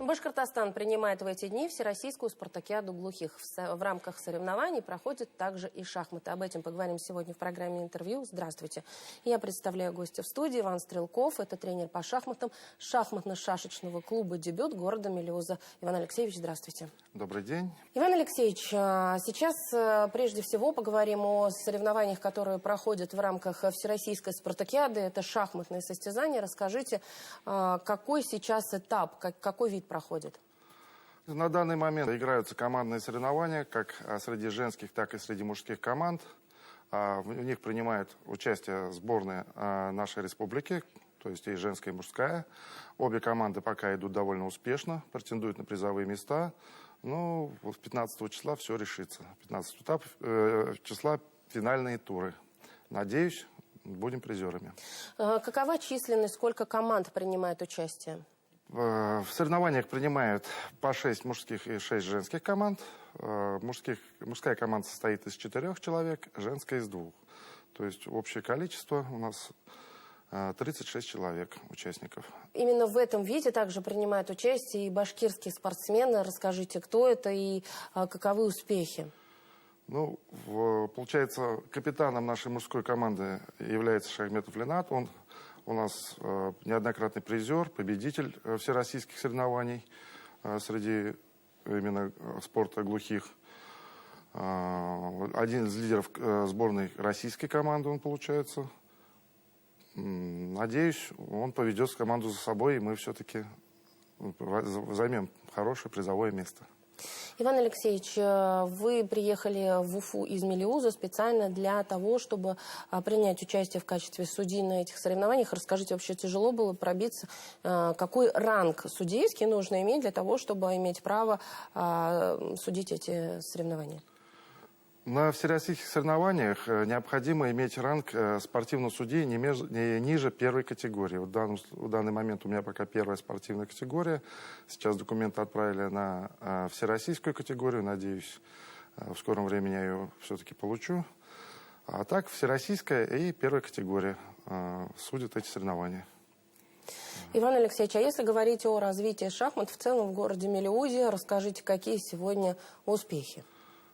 Башкортостан принимает в эти дни Всероссийскую спартакиаду глухих. В рамках соревнований проходят также и шахматы. Об этом поговорим сегодня в программе «Интервью». Здравствуйте. Я представляю гостя в студии. Иван Стрелков. Это тренер по шахматам шахматно-шашечного клуба «Дебют» города Мелеуза. Иван Алексеевич, здравствуйте. Добрый день. Иван Алексеевич, сейчас прежде всего поговорим о соревнованиях, которые проходят в рамках Всероссийской спартакиады. Это шахматные состязания. Расскажите, какой сейчас этап, какой вид проходит? На данный момент играются командные соревнования, как среди женских, так и среди мужских команд. В них принимает участие сборная нашей республики, то есть и женская, и мужская. Обе команды пока идут довольно успешно, претендуют на призовые места. Ну, вот 15 числа все решится. 15 числа финальные туры. Надеюсь, будем призерами. Какова численность, сколько команд принимает участие? В соревнованиях принимают по 6 мужских и 6 женских команд. Мужская команда состоит из 4 человек, женская из 2. То есть общее количество у нас 36 человек, участников. Именно в этом виде также принимают участие и башкирские спортсмены. Расскажите, кто это и каковы успехи? Ну, получается, капитаном нашей мужской команды является Шахметов Ленат. Он у нас неоднократный призер, победитель всероссийских соревнований среди именно спорта глухих. Один из лидеров сборной российской команды он получается. Надеюсь, он поведет команду за собой, и мы все-таки займем хорошее призовое место. Иван Алексеевич, вы приехали в Уфу из Мелеуза специально для того, чтобы принять участие в качестве судьи на этих соревнованиях. Расскажите, вообще тяжело было пробиться? Какой ранг судейский нужно иметь для того, чтобы иметь право судить эти соревнования? На всероссийских соревнованиях необходимо иметь ранг спортивного судьи не ниже первой категории. В данный момент у меня пока первая спортивная категория. Сейчас документы отправили на всероссийскую категорию. Надеюсь, в скором времени я ее все-таки получу. А так, всероссийская и первая категория судят эти соревнования. Иван Алексеевич, а если говорить о развитии шахмат в целом в городе Мелеузе, расскажите, какие сегодня успехи?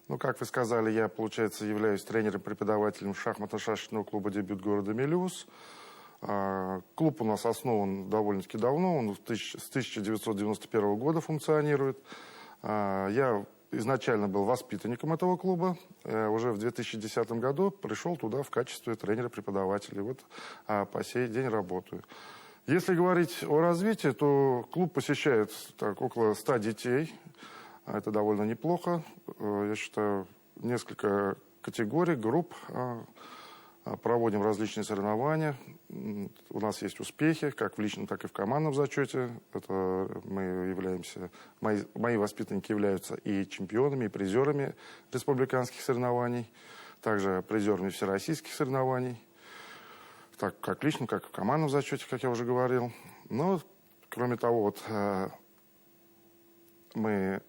Ну, как вы сказали, я, получается, являюсь тренером-преподавателем шахматно-шашечного клуба «Дебют» города Мелеуз. Клуб у нас основан довольно-таки давно, он с 1991 года функционирует. Я изначально был воспитанником этого клуба, уже в 2010 году пришел туда в качестве тренера-преподавателя. Вот по сей день работаю. Если говорить о развитии, то клуб посещает около 100 детей. Это довольно неплохо. Я считаю, несколько категорий, групп. Проводим различные соревнования. У нас есть успехи, как в личном, так и в командном зачете. Это мои воспитанники являются и чемпионами, и призерами республиканских соревнований, также призерами всероссийских соревнований. Так, как в личном, как и в командном зачете, как я уже говорил. Но, кроме того, вот, мы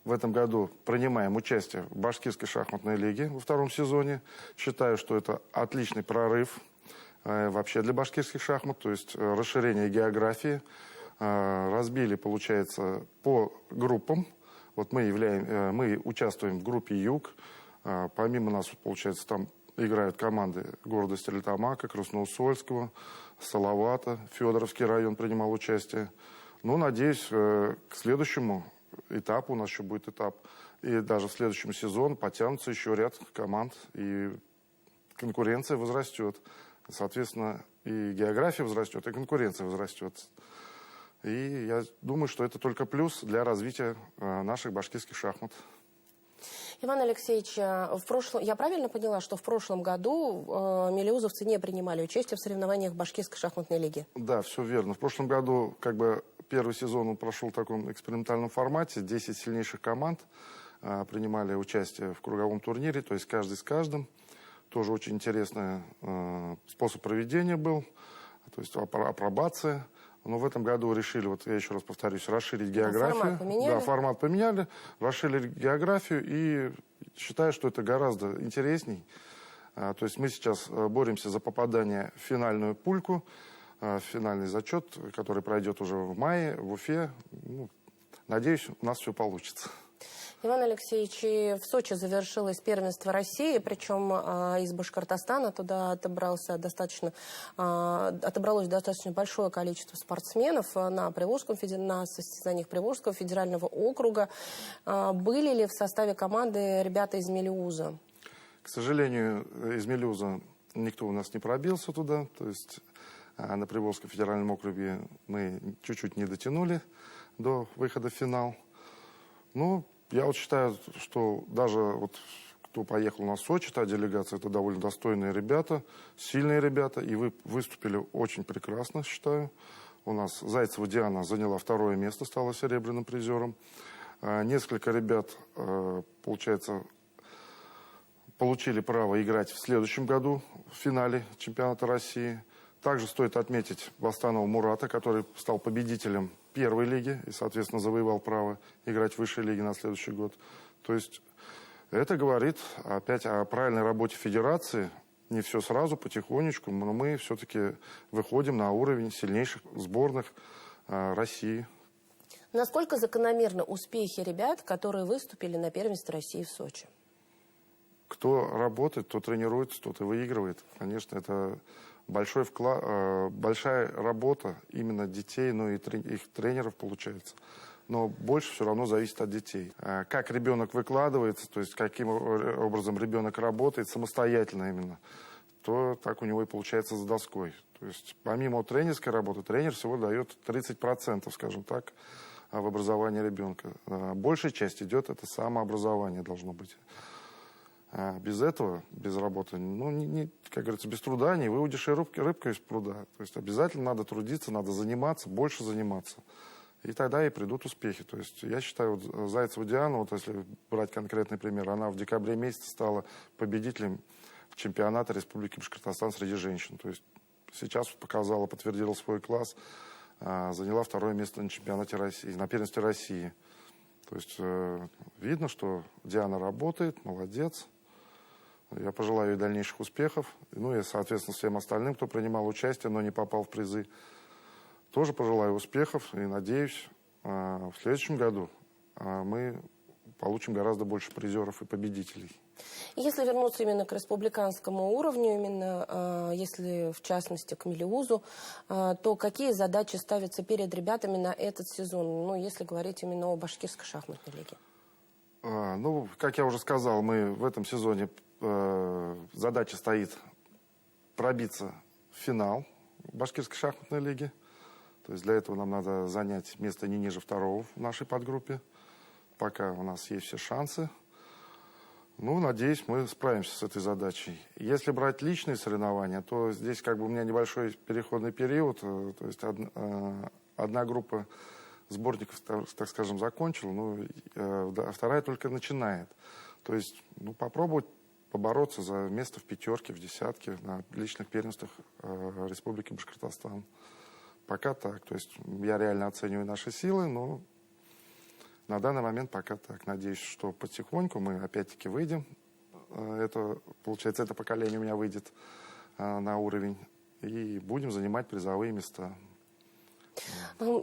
в этом году принимаем участие в Башкирской шахматной лиге во 2-м сезоне. Считаю, что это отличный прорыв вообще для башкирских шахмат, то есть расширение географии. Разбили, получается, по группам. Вот мы участвуем в группе «Юг». Помимо нас, получается, там играют команды города Стерлитамака, Красноусольского, Салавата, Федоровский район принимал участие. Ну, надеюсь, к следующему этапу, у нас еще будет этап, и даже в следующем сезоне потянутся еще ряд команд, и конкуренция возрастет. Соответственно, и география возрастет, и конкуренция возрастет. И я думаю, что это только плюс для развития наших башкирских шахмат. Иван Алексеевич, я правильно поняла, что в прошлом году мелеузовцы не принимали участие в соревнованиях Башкирской шахматной лиги? Да, все верно. В прошлом году первый сезон он прошел в таком экспериментальном формате. 10 сильнейших команд принимали участие в круговом турнире, то есть каждый с каждым. Тоже очень интересный способ проведения был, то есть апробация. Но в этом году решили, вот я еще раз повторюсь, расширить географию. Формат поменяли? Да, формат поменяли, расширили географию, и считаю, что это гораздо интересней. То есть мы сейчас боремся за попадание в финальную пульку, финальный зачет, который пройдет уже в мае в Уфе. Ну, Надеюсь, у нас все получится. Иван Алексеевич, и в Сочи завершилось первенство России, причем из Башкортостана туда отобралось достаточно большое количество спортсменов на состязаниях Приволжского федерального округа. Были ли в составе команды ребята из Мелеуза? К сожалению, из Мелеуза никто у нас не пробился туда, то есть на Приволжском федеральном округе мы чуть-чуть не дотянули до выхода в финал. Но я вот считаю, что даже вот кто поехал на Сочи, та делегация, это довольно достойные ребята, сильные ребята, и вы выступили очень прекрасно, считаю. У нас Зайцева Диана заняла 2-е место, стала серебряным призером. Несколько ребят, получается, получили право играть в следующем году в финале чемпионата России. Также стоит отметить Властанова Мурата, который стал победителем 1-й лиги и, соответственно, завоевал право играть в высшей лиге на следующий год. То есть это говорит опять о правильной работе федерации. Не все сразу, потихонечку, но мы все-таки выходим на уровень сильнейших сборных России. Насколько закономерны успехи ребят, которые выступили на первенстве России в Сочи? Кто работает, кто тренируется, тот и выигрывает. Конечно, это большой вклад, большая работа именно детей, но и их тренеров получается. Но больше все равно зависит от детей. Как ребенок выкладывается, то есть каким образом ребенок работает самостоятельно именно, то так у него и получается за доской. То есть помимо тренерской работы, тренер всего дает 30%, скажем так, в образовании ребенка. Большая часть идет, это самообразование должно быть. Без этого, без работы, как говорится, без труда не выудишь и рыбка из пруда. То есть обязательно надо трудиться, надо заниматься, больше заниматься. И тогда и придут успехи. То есть я считаю, вот Зайцева Диана, вот если брать конкретный пример, она в декабре месяце стала победителем чемпионата Республики Башкортостан среди женщин. То есть сейчас показала, подтвердила свой класс, заняла 2-е место на чемпионате России, на первенстве России. То есть видно, что Диана работает, молодец. Я пожелаю ей дальнейших успехов. Ну и, соответственно, всем остальным, кто принимал участие, но не попал в призы, тоже пожелаю успехов. И надеюсь, в следующем году мы получим гораздо больше призеров и победителей. Если вернуться именно к республиканскому уровню, именно если в частности к Мелеузу, то какие задачи ставятся перед ребятами на этот сезон, если говорить именно о Башкирской шахматной лиге? Как я уже сказал, мы в этом сезоне задача стоит пробиться в финал Башкирской шахматной лиги. То есть для этого нам надо занять место не ниже 2-го в нашей подгруппе. Пока у нас есть все шансы. Надеюсь, мы справимся с этой задачей. Если брать личные соревнования, то здесь у меня небольшой переходный период. То есть одна группа сборников, так скажем, закончила, а 2-я только начинает. То есть попробовать побороться за место в 5-ке, в 10-ке на личных первенствах Республики Башкортостан. Пока так. То есть я реально оцениваю наши силы, но на данный момент пока так. Надеюсь, что потихоньку мы опять-таки выйдем. Это поколение у меня выйдет на уровень. И будем занимать призовые места.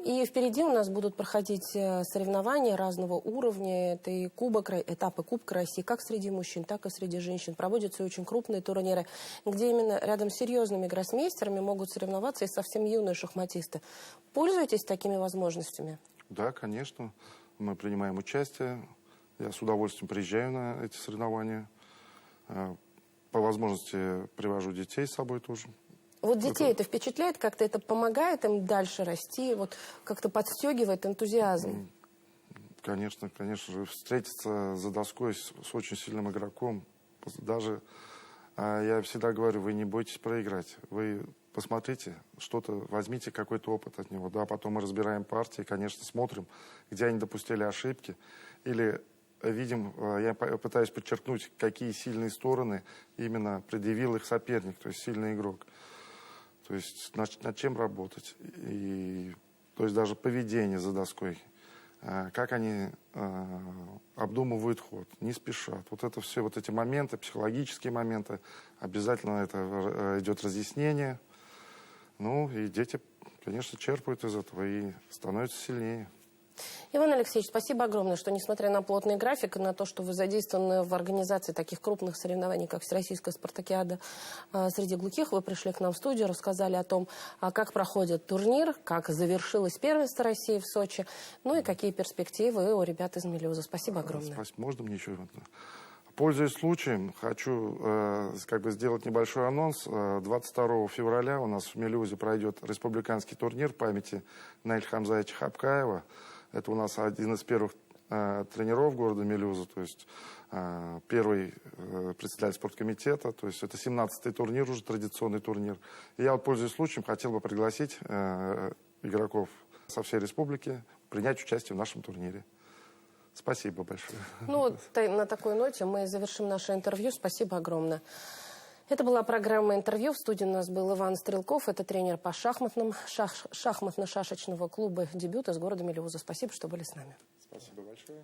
И впереди у нас будут проходить соревнования разного уровня. Это и этапы Кубка России, как среди мужчин, так и среди женщин. Проводятся очень крупные турниры, где именно рядом с серьезными гроссмейстерами могут соревноваться и совсем юные шахматисты. Пользуетесь такими возможностями? Да, конечно. Мы принимаем участие. Я с удовольствием приезжаю на эти соревнования. По возможности привожу детей с собой тоже. Вот детей это впечатляет, как-то это помогает им дальше расти, как-то подстегивает энтузиазм? Конечно же. Встретиться за доской с очень сильным игроком. Даже, я всегда говорю, вы не бойтесь проиграть. Вы посмотрите, возьмите какой-то опыт от него. Да, потом мы разбираем партии, конечно, смотрим, где они допустили ошибки. Или видим, я пытаюсь подчеркнуть, какие сильные стороны именно предъявил их соперник, то есть сильный игрок. То есть над чем работать. То есть даже поведение за доской. Как они обдумывают ход, не спешат. Это все, эти моменты, психологические моменты, обязательно это идет разъяснение. И дети, конечно, черпают из этого и становятся сильнее. Иван Алексеевич, спасибо огромное, что, несмотря на плотный график и на то, что вы задействованы в организации таких крупных соревнований, как Всероссийская спартакиада среди глухих, вы пришли к нам в студию, рассказали о том, как проходит турнир, как завершилось первенство России в Сочи, ну и какие перспективы у ребят из Мелеуза. Спасибо огромное. Можно мне еще? Пользуясь случаем, хочу сделать небольшой анонс. 22 февраля у нас в Мелеузе пройдет республиканский турнир памяти Наиль Хамзаевича Хапкаева. Это у нас один из первых тренеров города Мелеуза, то есть первый председатель спорткомитета, то есть это 17-й турнир, уже традиционный турнир. И я, пользуясь случаем, хотел бы пригласить игроков со всей республики принять участие в нашем турнире. Спасибо большое. Ну вот на такой ноте мы завершим наше интервью. Спасибо огромное. Это была программа «Интервью». В студии у нас был Иван Стрелков. Это тренер по шахматно-шашечного клуба «Дебют» из города Мелеуза. Спасибо, что были с нами. Спасибо большое.